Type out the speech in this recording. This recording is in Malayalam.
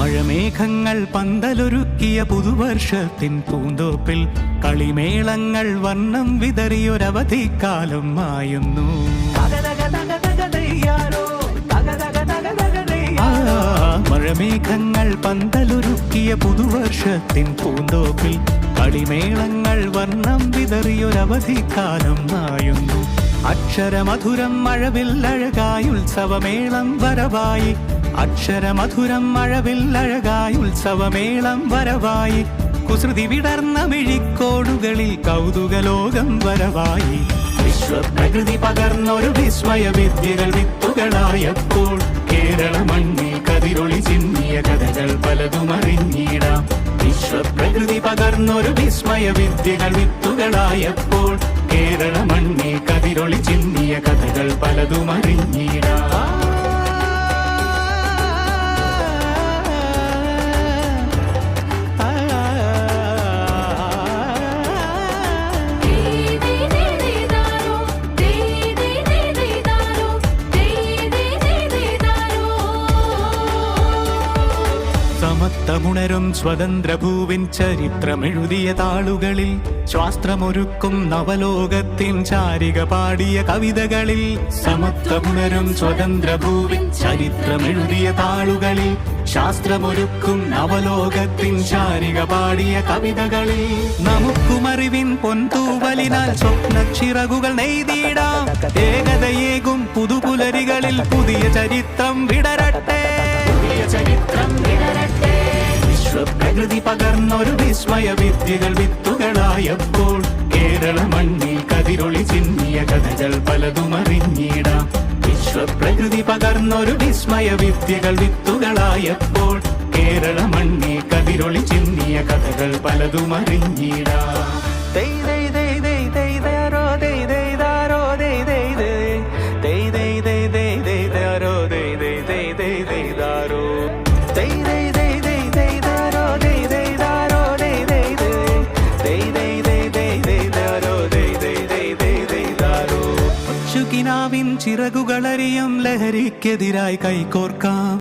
മഴമേഘങ്ങൾ പന്തലൊരുക്കിയ പുതുവർഷത്തിൻ പൂന്തോപ്പിൽ കളിമേളങ്ങൾ വർണ്ണം വിതറിയൊരവധിക്കാലം മായുന്നു. മഴമേഘങ്ങൾ പന്തലൊരുക്കിയ പുതുവർഷത്തിൻ പൂന്തോപ്പിൽ കളിമേളങ്ങൾ വർണ്ണം വിതറിയൊരവധിക്കാലം മായുന്നു. അക്ഷരമധുരം മഴവില്ലഴകായി ഉത്സവമേളം വരവായി, അക്ഷരമധുരം മഴവില്ലഴകായി ഉത്സവമേളം വരവായി, കുസൃതി വിടർന്ന മിഴിക്കോടുകളിൽ കൗതുകലോകം വരവായി. വിശ്വപ്രകൃതി പകർന്നൊരു വിസ്മയ വിദ്യകൾ വിത്തുകളായപ്പോൾ കേരള മണ്ണിൽ കതിരൊളി ചിന്നിയ കഥകൾ പലതും അറിഞ്ഞിടാം. വിശ്വപ്രകൃതി പകർന്നൊരു വിസ്മയ വിദ്യകൾ വിത്തുകളായപ്പോൾ കേരള മണ്ണിൽ കതിരൊളി ചിന്നിയ കഥകൾ പലതും അറിഞ്ഞിടാം. സമത്വമുണരും സ്വതന്ത്രഭൂവിൻ ചരിത്രമെഴുതിയ താളുകളിൽ, ശാസ്ത്രമൊരുക്കും നവലോകത്തിൻ ചാരിക പാടിയ കവിതകളിൽ. സമത്വമുണരും സ്വതന്ത്രഭൂവിൻ ചരിത്രമെഴുതിയ താളുകളിൽ, ശാസ്ത്രമൊരുക്കും നവലോകത്തിൻ ചാരിക പാടിയ കവിതകളിൽ. നമുക്കുമറിവിൻ പൊൻതൂവലിനാൽ സ്വപ്നച്ചിറകുകൾ നെയ്തിടാം. ഏകതയേകും പുതുപുലരികളിൽ പുതിയ ചരിത്രം വിടരട്ടെ, പുതിയ ചരിത്രം വിടരട്ടെ. വിശ്വപ്രകൃതി പകർന്നൊരു വിസ്മയ വിദ്യകൾ വിത്തുകളായപ്പോൾ കേരള മണ്ണിൽ കതിരൊളി ചിന്നിയ കഥകൾ പലതും അറിഞ്ഞിടാം. വിശ്വപ്രകൃതി പകർന്നൊരു വിസ്മയ വിദ്യകൾ വിത്തുകളായപ്പോൾ കേരള മണ്ണിൽ കതിരൊളി ചിന്നിയ കഥകൾ പലതും അറിഞ്ഞിടാം. കിനാവിൻ ചിറകുകളറിയും ലഹരിക്കെതിരായി കൈകോർക്കാം.